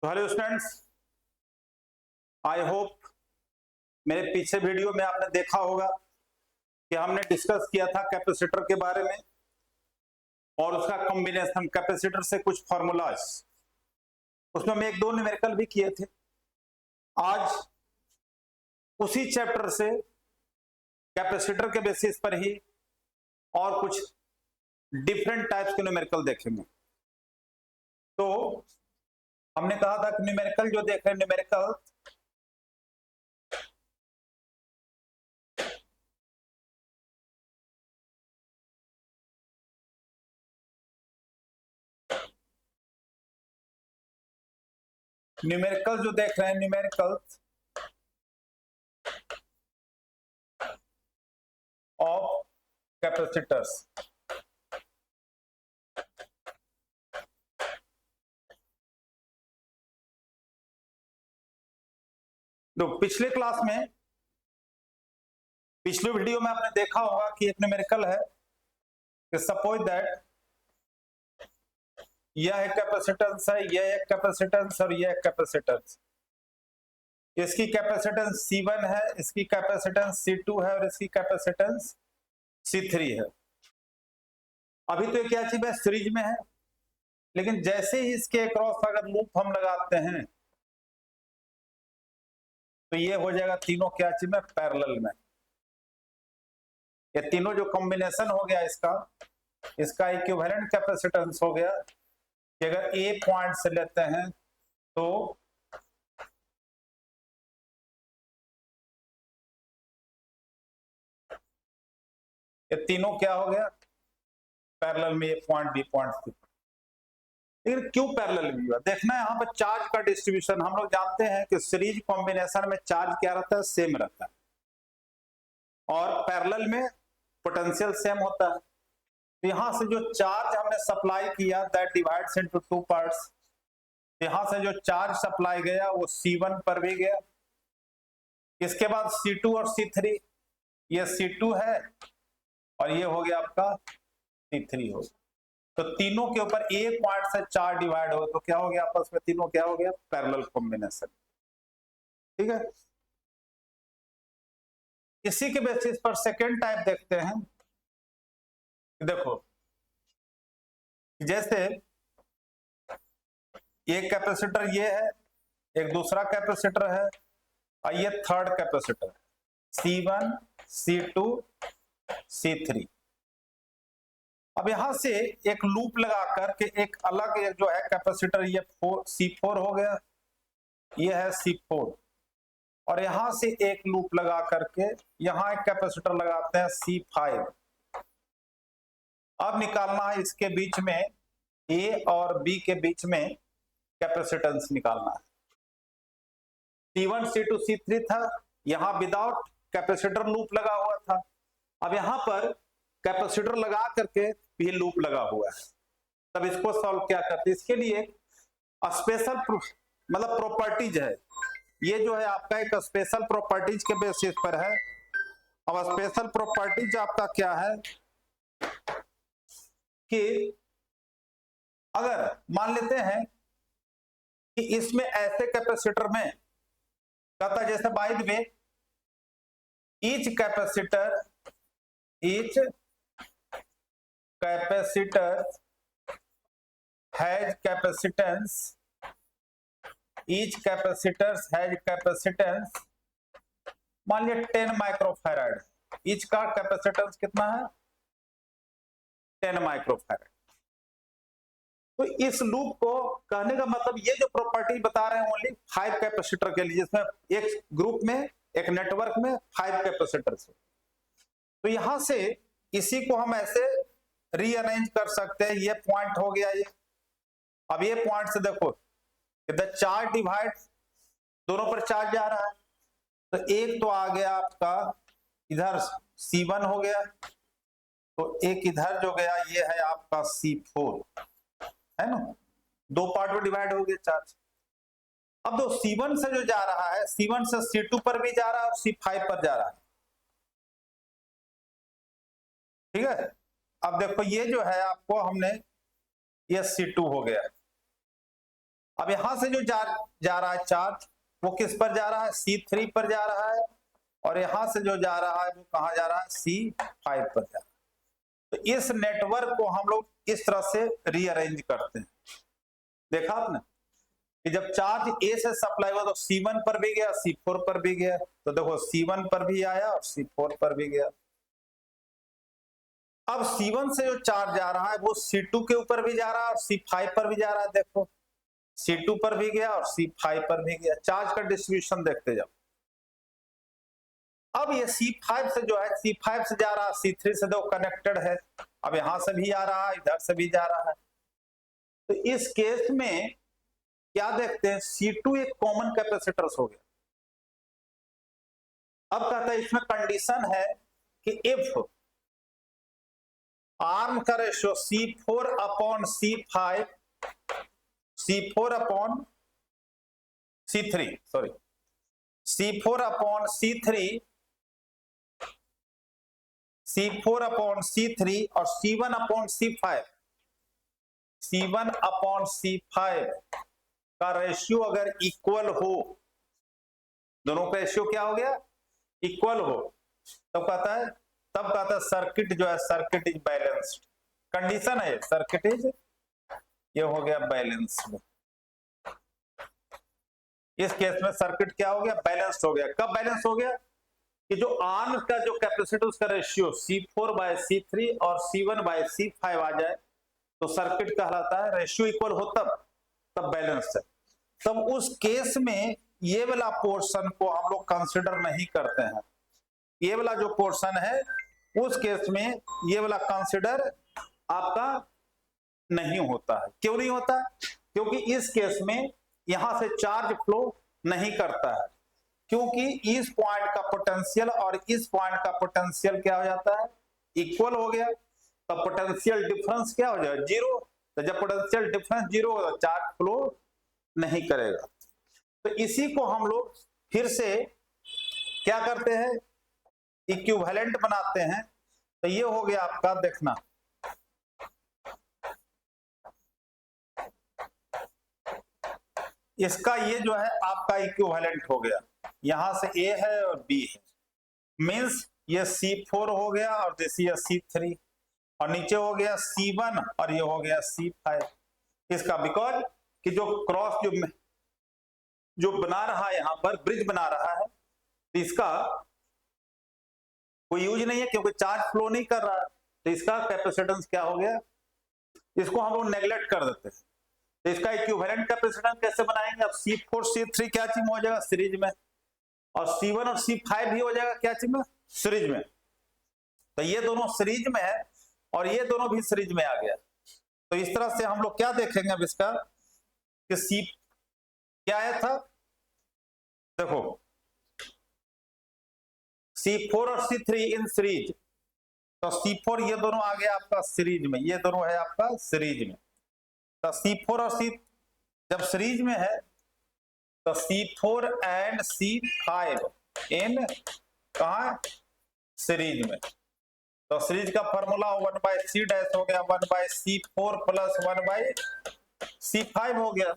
तो hello students, I hope मेरे पीछे वीडियो में आपने देखा होगा कि हमने डिस्कस किया था कैपेसिटर के बारे में और उसका कॉम्बिनेशन कैपेसिटर से कुछ फॉर्मूलाज, उसमें हम एक दो न्यूमेरिकल भी किए थे। आज उसी चैप्टर से कैपेसिटर के बेसिस पर ही और कुछ डिफरेंट टाइप्स के न्यूमेरिकल देखेंगे। तो हमने कहा था कि न्यूमेरिकल जो देख रहे हैं न्यूमेरिकल जो देख रहे हैं न्यूमेरिकल ऑफ कैपेसिटर्स। तो पिछले क्लास में, पिछले वीडियो में आपने देखा होगा कि एक न्यूमेरिकल है कि सपोज दैट यह एक कैपेसिटेंस है, यह एक कैपेसिटेंस और यह एक कैपेसिटेंस। इसकी कैपेसिटेंस C1 है, इसकी कैपेसिटेंस C2 है और इसकी कैपेसिटेंस C3 है। अभी तो क्या चीज है, सीरीज में है, लेकिन जैसे ही इसके क्रॉस अगर लूप हम लगाते हैं तो ये हो जाएगा तीनों क्या चीज में, पैरेलल में। ये तीनों जो कॉम्बिनेशन हो गया इसका इक्विवेलेंट कैपेसिटेंस हो गया कि अगर ए पॉइंट से लेते हैं तो ये तीनों क्या हो गया, पैरेलल में, ए पॉइंट बी पॉइंट। लेकिन क्यों पैरेलल भी हुआ, देखना है यहाँ पर चार्ज का डिस्ट्रीब्यूशन। हम लोग जानते हैं कि सीरीज कॉम्बिनेशन में चार्ज क्या रहता है, सेम रहता है, और पैरेलल में पोटेंशियल सेम होता है। तो यहां से जो चार्ज हमने सप्लाई किया that divides into two parts. यहां से जो चार्ज सप्लाई गया वो C1 पर भी गया, इसके बाद C2 और C3। ये C2 है और ये हो गया आपका C3 हो गया। तो तीनों के ऊपर एक पॉइंट से चार्ज डिवाइड हो तो क्या हो गया, आपस में तीनों क्या हो गया, पैरेलल कॉम्बिनेशन। ठीक है, इसी के बेसिस पर सेकेंड टाइप देखते हैं। देखो, जैसे एक कैपेसिटर ये है, एक दूसरा कैपेसिटर है और ये थर्ड कैपेसिटर है, C1 C2 C3। अब यहां से एक लूप लगा करके एक अलग जो है कैपेसिटर, ये C4 हो गया, ये है C4, और यहां से एक लूप लगा करके यहां एक कैपेसिटर लगाते हैं C5। अब निकालना है इसके बीच में, A और B के बीच में कैपेसिटेंस निकालना है। C1 C2 C3 था, यहां विदाउट कैपेसिटर लूप लगा हुआ था। अब यहां पर कैपेसिटर लगा करके भी लूप लगा हुआ है। तब इसको सॉल्व क्या करते हैं, इसके लिए स्पेशल मतलब प्रॉपर्टीज है। ये जो है आपका एक स्पेशल प्रॉपर्टीज के बेसिस पर है। अब स्पेशल प्रॉपर्टीज आपका क्या है कि अगर मान लेते हैं कि इसमें ऐसे कैपेसिटर में कहता, जैसे by the way each capacitor has capacitance, each capacitors has capacitance, मान लिया 10 माइक्रोफैराड। ईच का कैपेसिटेंस कितना है, 10 माइक्रोफैराड। तो इस लूप को कहने का मतलब, ये जो प्रॉपर्टी बता रहे हैं ओनली 5 कैपेसिटर के लिए, जिसमें एक ग्रुप में, एक नेटवर्क में 5 कैपेसिटर है। तो यहां से इसी को हम ऐसे रीअरेंज कर सकते हैं। ये पॉइंट हो गया ये। अब ये पॉइंट से देखो, द चार्ज डिवाइड, दोनों पर चार्ज जा रहा है, तो एक तो आ गया आपका इधर C1 हो गया, तो एक इधर जो गया ये है आपका C4, है ना, दो पार्ट में डिवाइड हो गया चार्ज। अब दो C1 से जो जा रहा है, C1 से C2 पर भी जा रहा है और C5 पर जा रहा है। ठीक है, अब देखो ये जो है आपको हमने, ये C2 हो गया। अब यहां से जो जा रहा है चार्ज वो किस पर जा रहा है, C3 पर जा रहा है, और यहां से जो जा रहा है वो कहां जा रहा है, C5 पर जा रहा है। तो इस नेटवर्क को हम लोग इस तरह से रीअरेंज करते हैं। देखा आपने कि जब चार्ज A से सप्लाई हुआ तो C1 पर भी गया, C4 पर भी गया, तो देखो C1 पर भी आया और C4 पर भी गया। अब C1 से जो चार्ज जा रहा है वो C2 के ऊपर भी जा रहा है और C5 पर भी जा रहा है। देखो C2 पर भी गया और C5 पर भी गया। चार्ज का डिस्ट्रीब्यूशन देखते जाओ। अब ये C5 से जो है, C5 से जा रहा है, C3 से तो कनेक्टेड है, अब यहां से भी आ रहा है, इधर से भी जा रहा है। तो इस केस में क्या देखते हैं, C2 एक कॉमन कैपेसिटर्स हो गया। अब कहता है इसमें कंडीशन है कि इफ आर्म का ratio C4 upon C5, C4 upon C3, sorry C4 upon C3, C4 upon C3 और C1 upon C5, C1 upon C5 का रेशियो अगर इक्वल हो, दोनों का रेशियो क्या हो गया, इक्वल हो, तब कहता है सर्किट जो है, सर्किट इज बैलेंस्ड। कंडीशन है सर्किट इज, ये हो गया बैलेंस्ड। इस केस में सर्किट क्या हो गया, बैलेंस्ड हो गया। कब बैलेंस हो गया, कि जो आर्म का जो कैपेसिटर उसका रेशियो C4/C3 और C1/C5 आ जाए तो सर्किट कहलाता है, रेशियो इक्वल हो तब बैलेंस है। तब उस केस में ये वाला पोर्शन को हम लोग कंसिडर नहीं करते हैं। ये वाला जो पोर्शन है उस केस में ये वाला कंसिडर आपका नहीं होता है। क्यों नहीं होता, क्योंकि इस केस में यहां से चार्ज फ्लो नहीं करता है, क्योंकि इस पॉइंट का पोटेंशियल और इस पॉइंट का पोटेंशियल क्या हो जाता है, इक्वल हो गया। तो पोटेंशियल डिफरेंस क्या हो जाएगा, जीरो। तो जब पोटेंशियल डिफरेंस जीरो होगा चार्ज फ्लो नहीं करेगा। तो इसी को हम लोग फिर से क्या करते हैं, इक्विवेलेंट बनाते हैं। तो ये हो गया आपका, देखना इसका ये जो है आपका इक्विवेलेंट हो गया। यहां से A है और B है, मींस ये C4 हो गया और जैसे ये C3, और नीचे हो गया C1 और ये हो गया C5। इसका बिकॉज कि जो क्रॉस जो बना रहा है, यहां पर ब्रिज बना रहा है, तो इसका कोई यूज नहीं है क्योंकि चार्ज फ्लो नहीं कर रहा है। तो इसका कैपेसिटेंस क्या हो गया, इसको हम लोग नेग्लेक्ट कर देते हैं। तो इसका इक्विवेलेंट कैपेसिटेंस कैसे बनाएंगे, अब C4 C3 क्या चीज में हो जाएगा, सीरीज में, और C1 और C5 भी हो जाएगा क्या चीज में, सीरीज में। तो ये दोनों सीरीज में है और ये दोनों भी सीरीज में आ गया। तो इस तरह से हम लोग क्या देखेंगे अब इसका, कि C क्या आया था, देखो C4 और C3 इन सीरीज, तो C4 ये दोनों आ गया आपका सीरीज में, ये दोनों है आपका सीरीज में। तो C4 और C जब सीरीज में है तो C4 एंड C5 इन कहा, सीरीज में। तो सीरीज का फॉर्मूला 1/C डैश हो गया, 1/C4 प्लस 1/C5 हो गया।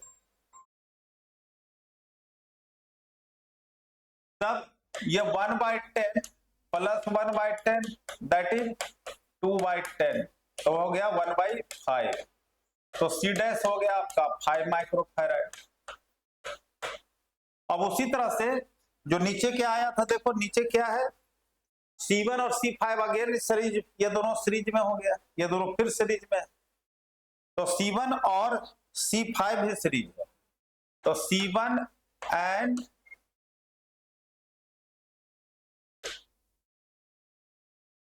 तब ये 1/10 प्लस 1/10 दैट इज 2/10, तो हो गया 1/5। तो C डैश हो गया आपका 5 माइक्रोफैराड। अब उसी तरह से जो नीचे क्या आया था, देखो नीचे क्या है, C1 और C5 अगेन सीरीज, ये दोनों सीरीज में हो गया, ये दोनों फिर सीरीज में। तो C1 और C5 भी सीरीज है। तो C1 एंड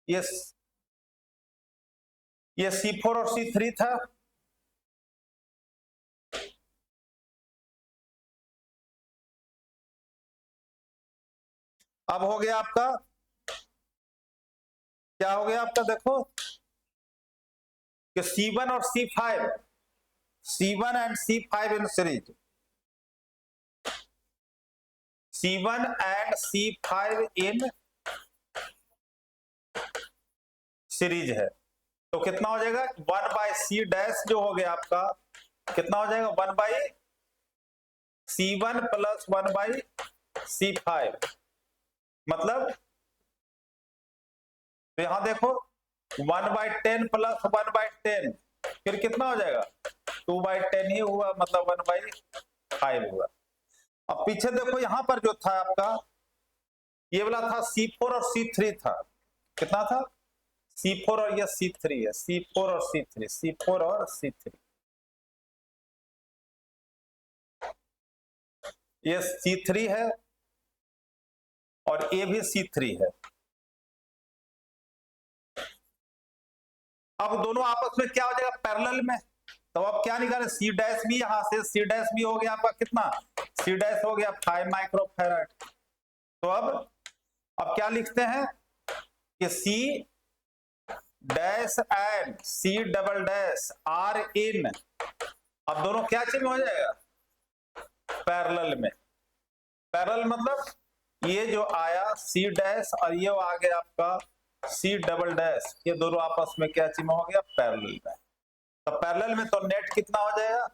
ये C4 और C3 था। अब हो गया आपका, क्या हो गया आपका, देखो कि C1 और C5, C1 and C5 in series, C1 and C5 in series है। तो कितना हो जाएगा, 1/C डैश जो हो गया आपका, कितना हो जाएगा, 1/C C1 प्लस 1/C5, मतलब तो यहां देखो 1/10 प्लस 1/10, फिर कितना हो जाएगा 2/10 ही हुआ, मतलब 1/5 हुआ। अब पीछे देखो यहां पर जो था आपका ये वाला था C4 और C3 था, कितना था C4 और ये C3 है, C4 और C3, C4 और C3, ये C3 है और ये भी C3 है। अब दोनों आपस में क्या हो जाएगा पैरेलल में, तो अब क्या निकाले C डैश भी, यहां से C डैश भी हो गया आपका कितना, C डैश हो गया 5 माइक्रोफैराड। तो अब क्या लिखते हैं कि C dash and C double dash are in, अब दोनों क्या चीज में हो जाएगा पैरेलल में। पैरेलल मतलब ये जो आया C डैश और ये आ गया आपका C डबल डैश, ये दोनों आपस में क्या चीज में हो गया पैरेलल में। तो पैरेलल में तो नेट कितना हो जाएगा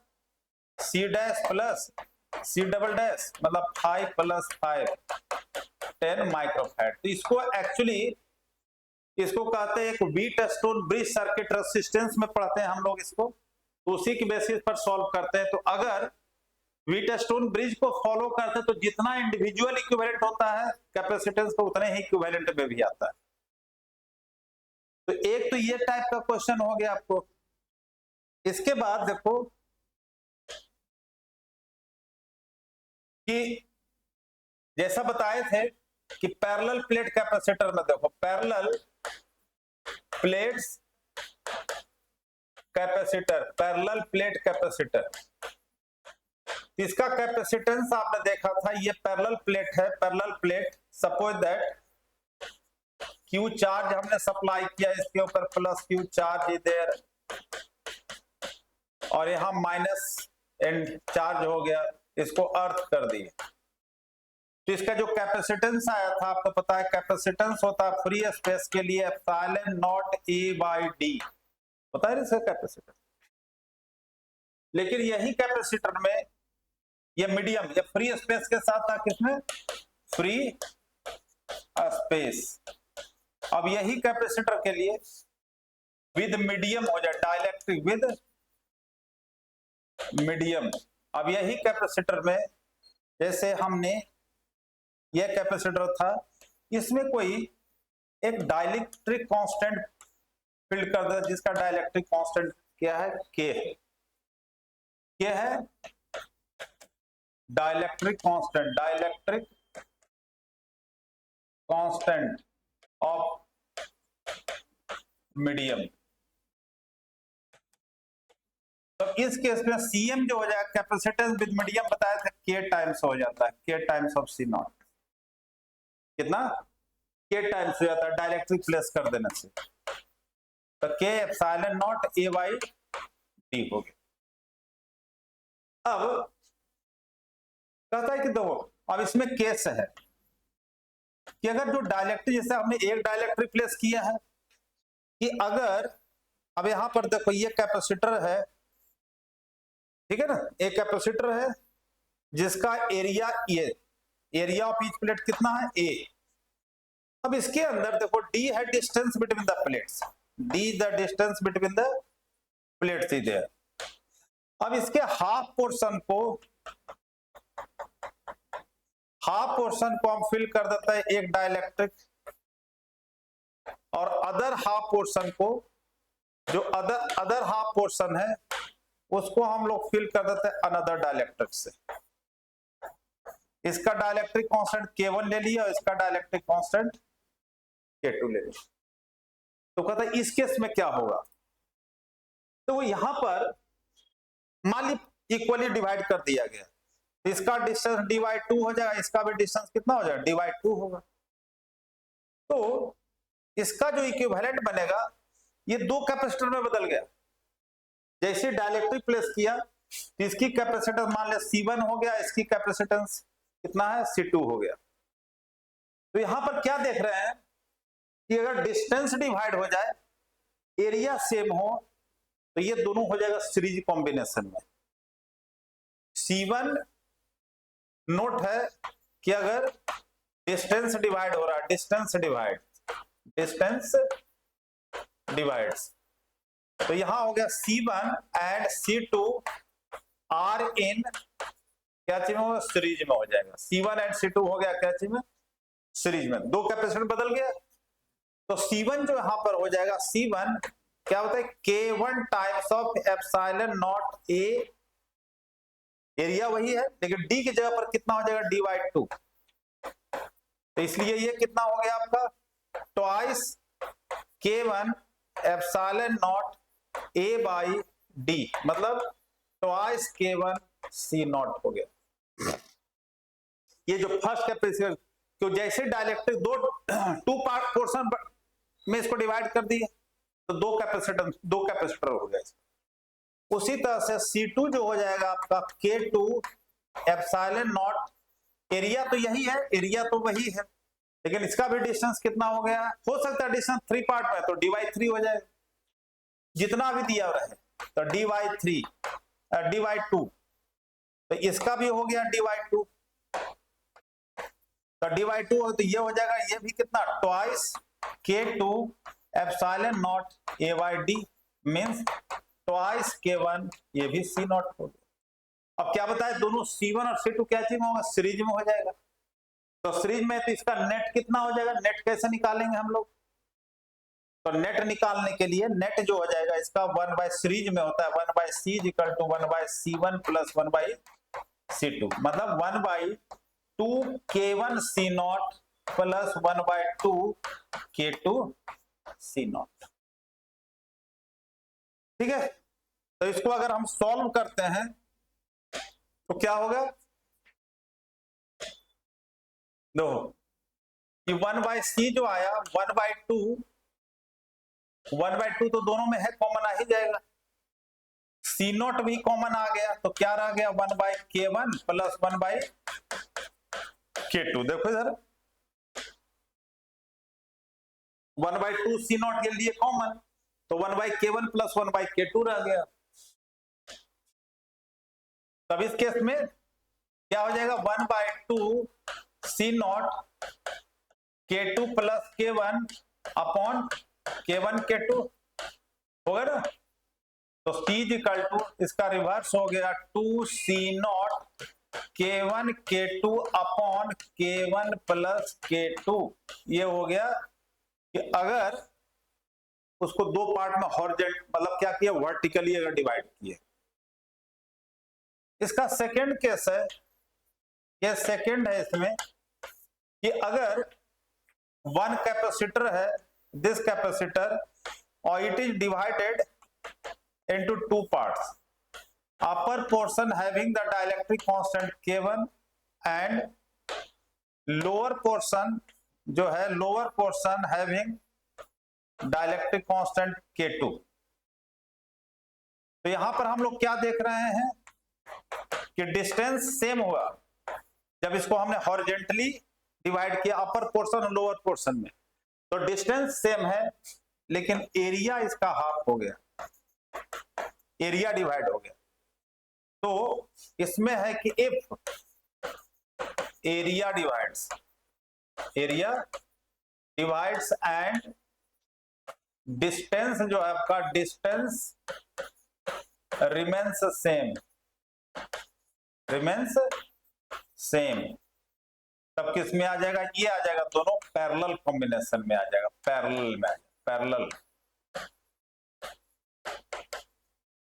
C dash plus C double dash, मतलब 5 प्लस 5 10 माइक्रोफैराड। तो इसको एक्चुअली इसको कहते हैं एक व्हीटस्टोन ब्रिज सर्किट रेजिस्टेंस में पढ़ते हैं हम लोग इसको, तो उसी के बेसिस पर सॉल्व करते हैं। तो अगर व्हीटस्टोन ब्रिज को फॉलो करते हैं तो जितना इंडिविजुअल इक्विवेलेंट होता है कैपेसिटेंस को उतने ही इक्विवेलेंट में भी आता है। तो एक तो ये टाइप का क्वेश्चन हो गया आपको। इसके बाद देखो कि जैसा बताए थे कि पैरेलल प्लेट कैपेसिटर में देखो parallel plates capacitor, parallel plate capacitor, इसका कैपेसिटेंस आपने देखा था, ये पैरेलल प्लेट है, parallel plate suppose that Q charge हमने सप्लाई किया इसके ऊपर, प्लस क्यू चार्ज इधर और यहां माइनस एंड चार्ज हो गया, इसको अर्थ कर दिए। तो इसका जो कैपेसिटेंस आया था आपको पता है कैपेसिटेंस होता है फ्री स्पेस के लिए एप्सिलॉन नॉट A/D, पता है इसका कैपेसिटेंस। लेकिन यही कैपेसिटर में ये मीडियम, ये फ्री स्पेस के साथ था किसमें फ्री स्पेस। अब यही कैपेसिटर के लिए विद मीडियम हो जाए, डाइलेक्ट्रिक विद मीडियम। अब यही कैपेसिटर में जैसे हमने यह कैपेसिटर था, इसमें कोई एक डाइलेक्ट्रिक कांस्टेंट फिल कर दे जिसका डाइलेक्ट्रिक कांस्टेंट क्या है K है, K है डाइलेक्ट्रिक कांस्टेंट ऑफ मीडियम। तो इस केस में Cm जो हो जाएगा कैपेसिटेंस विद मीडियम बताया था K टाइम्स हो जाता है, K times of C not, कितना K टाइम्स हो जाता है डाइलेक्ट्रिक प्लेस कर देने से, तो K एप्सिलॉन नॉट A/D हो गया। अब कहता है कि देखो अब इसमें केस है कि अगर जो डाइलेक्ट्रिक, जैसे हमने एक डाइलेक्ट्रिक प्लेस किया है कि अगर अब यहां पर देखो ये कैपेसिटर है, ठीक है ना, एक कैपेसिटर है जिसका एरिया ये एरिया ऑफ ईच प्लेट कितना है A। अब इसके अंदर देखो D है distance between the plates, D the distance between the plates is there. अब इसके हाफ पोर्शन को हम फिल कर देते हैं एक डाइलेक्ट्रिक, और अदर हाफ पोर्शन को, जो अदर हाफ पोर्शन है उसको हम लोग फिल कर देते हैं अनदर डाइलेक्ट्रिक से। इसका डाइलेक्ट्रिक कांस्टेंट K1 ले लिया और इसका डाइलेक्ट्रिक कांस्टेंट K2 ले लिया। तो कहता है इस केस में क्या होगा, तो यहां पर मान ली इक्वली डिवाइड कर दिया गया, इसका डिस्टेंस dy2 हो जाएगा, इसका भी डिस्टेंस कितना हो जाएगा dy2 होगा। तो इसका जो इक्विवेलेंट बनेगा ये दो कैपेसिटर में बदल गया। जैसे डाइलेक्ट्रिक प्लेस किया तो इसकी कैपेसिटेंस मान ले C1 हो गया, इसकी कैपेसिटेंस कितना है C2 हो गया। तो यहां पर क्या देख रहे हैं कि अगर डिस्टेंस डिवाइड हो जाए, एरिया सेम हो, तो ये दोनों हो जाएगा सीरीज कॉम्बिनेशन में। C1 नोट है कि अगर डिस्टेंस डिवाइड हो रहा है, डिस्टेंस डिवाइड्स, तो यहां हो गया C1 and C2 are in क्या चीज में होगा, सीरीज में हो जाएगा। C1 एंड C2 हो गया क्या चीज में, सीरीज में। दो कैपेसिटर बदल गया, तो C1 जो यहां पर हो जाएगा, C1 क्या होता है, K1 times of epsilon not A, area वही है लेकिन D की जगह पर कितना हो जाएगा, D/2। तो इसलिए ये कितना हो गया आपका, twice K1 epsilon not A/D, मतलब ट्वाइस K1 C0 हो गया। ये जो फर्स्ट कैपेसिटर, तो जैसे डाइलेक्ट्रिक टू पार्ट पोर्शन में इसको डिवाइड कर दिए, तो दो कैपेसिटर हो गया। उसी तरह से C2 जो हो जाएगा आपका K2 एप्सिलॉन नॉट, एरिया तो यही है, एरिया तो वही है, लेकिन इसका भी डिस्टेंस कितना हो गया, हो सकता है डिस्टेंस 3 पार्ट में, तो D/3 हो जाएगा, जितना भी दिया रहे, तो D/2, तो इसका भी हो गया D/2, तो D/2 हो तो ये हो जाएगा, ये भी कितना, twice K2 epsilon not A/D means twice K1, ये भी C0 हो गया। अब क्या बताए, दोनों C1 और C2 क्या चीज में होगा, सीरीज में हो जाएगा। तो सीरीज में तो इसका नेट कितना हो जाएगा, नेट कैसे निकालेंगे हम लोग, तो नेट निकालने के लिए नेट जो हो जाएगा इसका 1 सीरीज में होता है 1/C = 1/C1 + 1/C2, मतलब 1/2 K1 C0 + 1/2 K2 C0। ठीक है, तो इसको अगर हम सॉल्व करते हैं तो क्या होगा, लो कि 1/C जो आया 1/2 तो दोनों में है, कॉमन आ ही जाएगा। C0 भी कॉमन आ गया, तो क्या रह गया, 1/K1 + 1/K2। देखो इधर 1/2 C0 के लिए कॉमन, तो 1/K1 + 1/K2 रह गया। तब इस केस में क्या हो जाएगा, 1/2 C0 K2 + K1 upon K1 K2 होगा ना, तो C = इसका रिवर्स हो गया 2 C0 K1 K2 upon K1 + K2। ये हो गया कि अगर उसको दो पार्ट में हॉरिजॉन्टल, मतलब क्या किया, वर्टिकली अगर डिवाइड किए। इसका सेकंड केस है, ये सेकंड है इसमें, कि अगर वन कैपेसिटर है, दिस कैपेसिटर, और it is divided into two parts, upper portion having the dielectric constant K1 and lower portion जो है, lower portion having dielectric constant K2। तो यहां पर हम लोग क्या देख रहे हैं कि डिस्टेंस सेम हुआ जब इसको हमने हॉरिजेंटली डिवाइड किया, अपर पोर्शन और लोअर पोर्शन में, तो डिस्टेंस सेम है लेकिन एरिया इसका हाफ हो गया, एरिया डिवाइड हो गया। तो इसमें है कि if area divides and distance जो है आपका, डिस्टेंस रिमेन्स सेम, तब किस में आ जाएगा, ये आ जाएगा, दोनों पैरेलल कॉम्बिनेशन में आ जाएगा,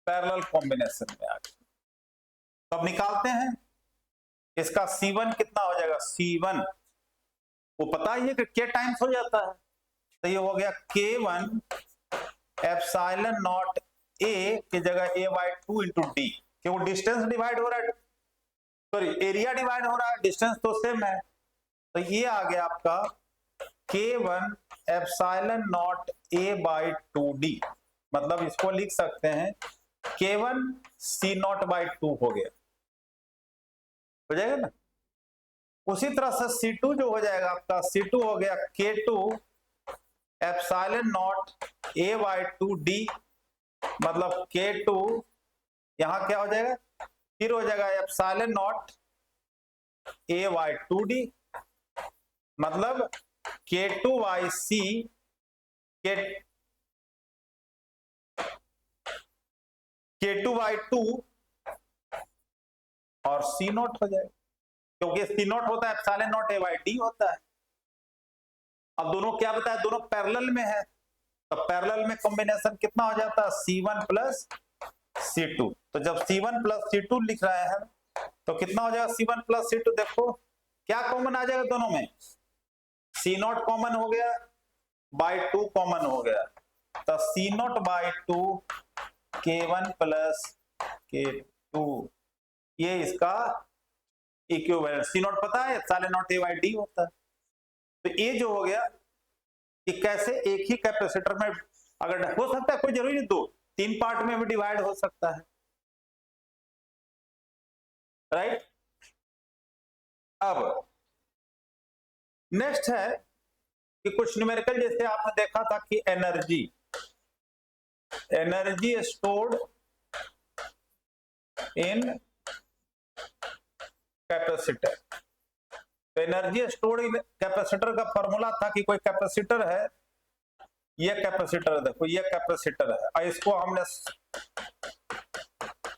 पैरेलल कॉम्बिनेशन में आ जाएगा। तब निकालते हैं इसका C1 कितना हो जाएगा, C1 वो पता ही है कि K टाइम्स हो जाता है, तो ये हो गया K1 एप्सिलॉन नॉट A की जगह A/2 × D, क्योंकि डिस्टेंस डिवाइड हो रहा है, सॉरी एरिया डिवाइड हो रहा है, डिस्टेंस तो सेम है, तो ये आ गया आपका K1 एप्सिलॉन नॉट A/2D, मतलब इसको लिख सकते हैं K1 C0/2 हो गया, हो जाएगा ना। उसी तरह से C2 जो हो जाएगा आपका, C2 हो गया K2 एप्सिलॉन नॉट A/2D, मतलब K2 यहां क्या हो जाएगा, फिर हो जाएगा एप्सिलॉन नॉट A/2D, मतलब K2/C K2/2 और C नॉट हो जाएगा, क्योंकि C नॉट होता है एप्सिलॉन नॉट A/D होता है। अब दोनों क्या बताया, दोनों पैरेलल में है, तो पैरेलल में कॉम्बिनेशन कितना हो जाता है, C1 प्लस C2। तो जब C1 प्लस C2 लिख रहे हैं तो कितना हो जाएगा, C1 प्लस C2। देखो क्या कॉमन आ जाएगा दोनों में, C नॉट कॉमन हो गया, बाई 2 कॉमन हो गया, तो C not by 2 K1 plus K2, ये इसका इक्विवेलेंट। C नॉट पता है एप्सिलॉन नॉट A/D होता है। तो ये जो हो गया कि कैसे एक ही कैपेसिटर में, अगर हो सकता है कोई जरूरी नहीं 2-3 पार्ट में भी डिवाइड हो सकता है, राइट। अब नेक्स्ट है कि कुछ न्यूमेरिकल, जैसे आपने देखा था कि एनर्जी स्टोर्ड इन कैपेसिटर। तो एनर्जी स्टोर्ड इन कैपेसिटर का फॉर्मूला था कि कोई कैपेसिटर है, ये कैपेसिटर देखो, ये कैपेसिटर है, और इसको हमने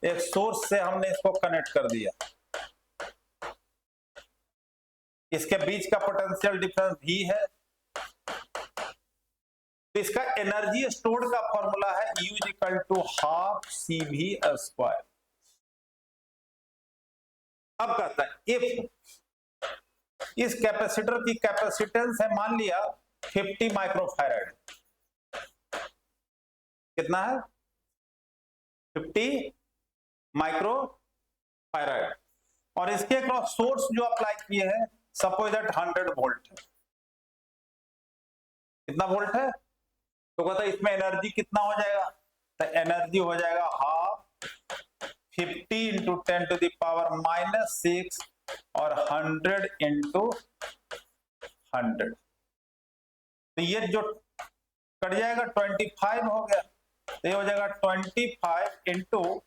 एक सोर्स से हमने इसको कनेक्ट कर दिया, इसके बीच का पोटेंशियल डिफरेंस V है। तो इसका एनर्जी स्टोर्ड का फॉर्मूला है U = ½ CV²। अब कहता है इफ इस कैपेसिटर की कैपेसिटेंस है, मान लिया 50 माइक्रोफैराड, कितना है 50 माइक्रोफैराड, और इसके अक्रॉस सोर्स जो अप्लाई किए हैं सपोज दैट 100 वोल्ट है। कितना वोल्ट है, तो कहता है इसमें एनर्जी कितना हो जाएगा, तो एनर्जी हो जाएगा ½ 50 × 10⁻⁻6 और 100 × 100। तो ये जो कट जाएगा 25 हो गया, तो ये हो जाएगा 25 ×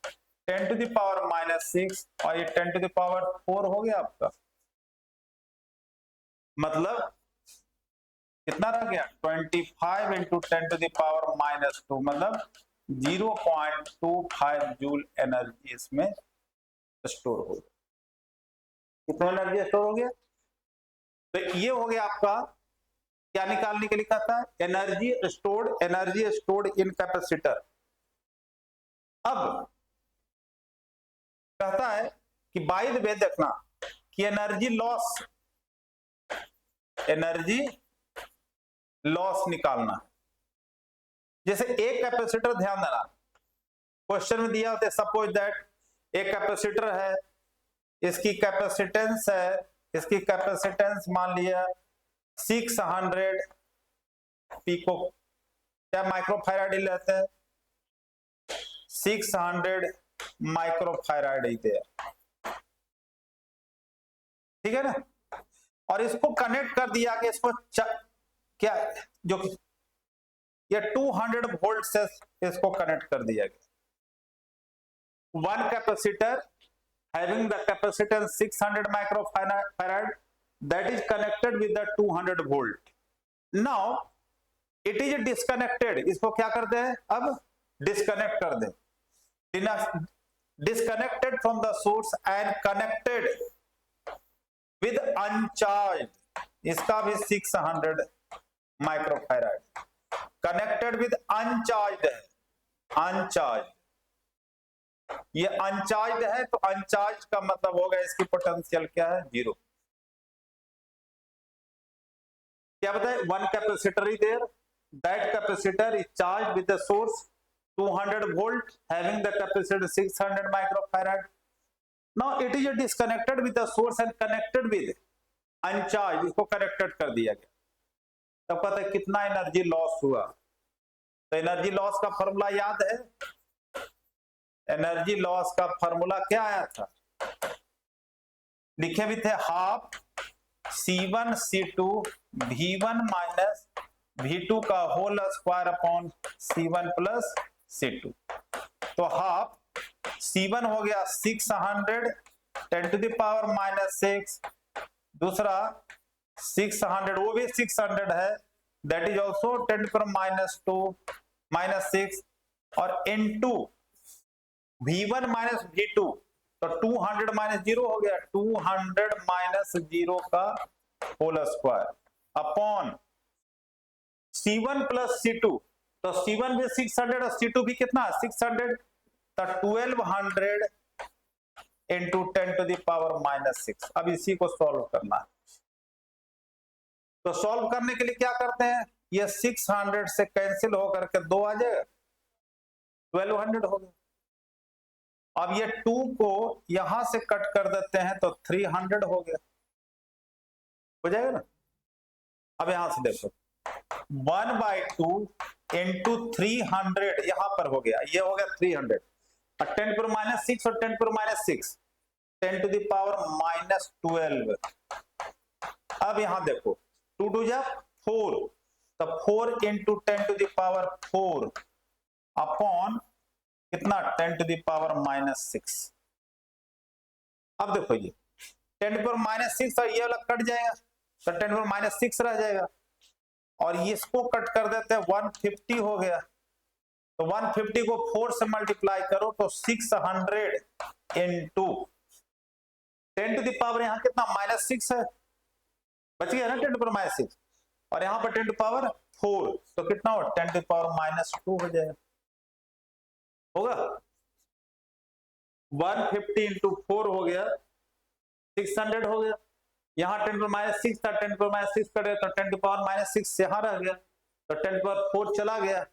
10⁻⁻6 और ये 10⁴ हो गया आपका, मतलब कितना रह गया 25 × 10⁻⁻2, मतलब 0.25 जूल एनर्जी इसमें स्टोर हो गया। कितना एनर्जी स्टोर हो गया, तो ये हो गया आपका, क्या निकालने के लिए कहता है, एनर्जी स्टोर्ड इन कैपेसिटर। अब कहता है कि बाय द वे देखना कि एनर्जी लॉस निकालना है। जैसे एक कैपेसिटर, ध्यान देना क्वेश्चन में दिया होता है, सपोज दैट एक कैपेसिटर है, इसकी कैपेसिटेंस मान लिया 600 पिको, क्या माइक्रोफैराड ही लेते हैं, 600 माइक्रोफैराड ही दे, ठीक है ना। और इसको कनेक्ट कर दिया कि इसको क्या जो ये 200 वोल्ट से इसको कनेक्ट कर दिया गया। One capacitor having the capacitance 600 microfarad that is connected with the 200 volt. Now it is disconnected, इसको क्या करते हैं, अब डिस्कनेक्ट कर दे, disconnected from the source and connected with uncharged, इसका भी 600 माइक्रोफैराड, कनेक्टेड विद अनचार्ज है, अनचार्ज, ये अनचार्ज है, तो अनचार्ज का मतलब होगा इसकी पोटेंशियल क्या है, 0। क्या बताए, one capacitor is there, that capacitor is charge with the source 200 volt having the capacity 600 microfarad. Now it is disconnected with the source and connected with uncharge, इसको कनेक्टेड कर दिया गया। तब पता है कितना एनर्जी लॉस हुआ, तो एनर्जी लॉस का फॉर्मूला याद है, एनर्जी लॉस का फॉर्मूला क्या आया था, लिखे भी थे ½ C1 C2 V1 minus V2 का whole square upon C1 plus C2। तो ½ C1 हो गया 600 10 to the power -6, दूसरा 600, वो भी 600 है, that is also 10 to the power -6, और इनटू V1 माइनस V2, तो 200 माइनस 0 हो गया, 200 माइनस 0 का whole square upon C1 plus C2, तो C1 भी 600 और C2 भी कितना 600, तो 1200 इंटू 10 to the power -6। अब इसी को सॉल्व करना है, तो सॉल्व करने के लिए क्या करते हैं, ये 600 से कैंसिल होकर के 2 आ जाएगा, 1200 हो गया। अब ये 2 को यहां से कट कर देते हैं तो 300 हो गया, हो जाएगा ना। अब यहां से देखो 1/2 इंटू 300 यहां पर हो गया, ये हो गया 300, और 10 to the -6 और 10 to the -6, 10 to the power -12। अब यहां देखो 2 2 जा 4, तो 4 into 10 to the power 4 upon कितना 10 to the power -6। अब देखो ये 10 to the power -6 और ये वाला कट जाएगा, तो 10 to the power -6 रह जाएगा, और ये इसको कट कर देते हैं 150 हो गया, तो 150 को 4 से मल्टीप्लाई करो तो 600 इंटू 10 to the power यहां कितना -6 है, बच गया ना 10 to the power -6, और यहां पर 10 to the power 4, तो कितना हो 10 to the power -2 हो जाएगा, होगा 150 इंटू 4 हो गया 600 हो गया, यहां 10 to the power -6 था, 10 to the power -6 करे तो 10 to the power -6 यहां रह गया, तो 10 to the power 4 चला गया,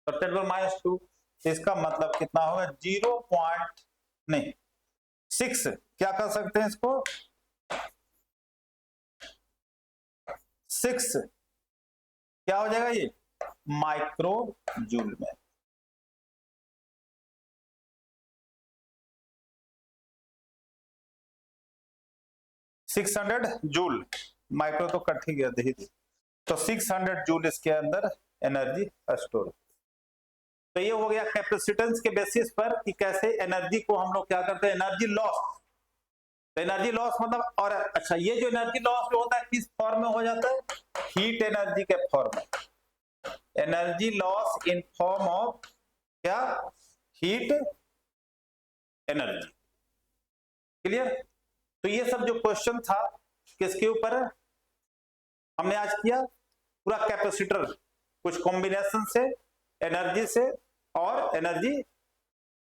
तो 10 to the power -2, इसका मतलब कितना होगा 0.6, क्या कर सकते हैं इसको 6 क्या हो जाएगा ये माइक्रो जूल में। सिक्स 600 जूल, माइक्रो तो कट ही गया धीरे, तो 600 जूल इसके अंदर एनर्जी स्टोर। तो ये हो गया कैपेसिटेंस के बेसिस पर कि कैसे एनर्जी को हम लोग क्या करते हैं, एनर्जी लॉस। तो एनर्जी लॉस मतलब, और अच्छा ये जो एनर्जी लॉस जो होता है किस फॉर्म में हो जाता है, हीट एनर्जी के फॉर्म में, energy loss in form of क्या, हीट एनर्जी। क्लियर। तो ये सब जो क्वेश्चन था किसके ऊपर है, हमने आज किया पूरा कैपेसिटर, कुछ कॉम्बिनेशन से, एनर्जी से और एनर्जी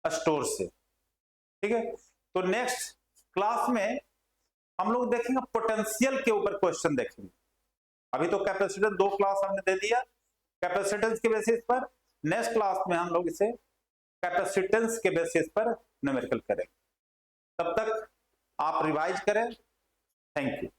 स्टोर से, ठीक है। तो नेक्स्ट क्लास में हम लोग देखेंगे पोटेंशियल के ऊपर क्वेश्चन देखेंगे। अभी तो कैपेसिटर 2 क्लास हमने दे दिया कैपेसिटेंस के बेसिस पर, नेक्स्ट क्लास में हम लोग इसे कैपेसिटेंस के बेसिस पर न्यूमेरिकल करेंगे। तब तक आप रिवाइज करें। Thank you.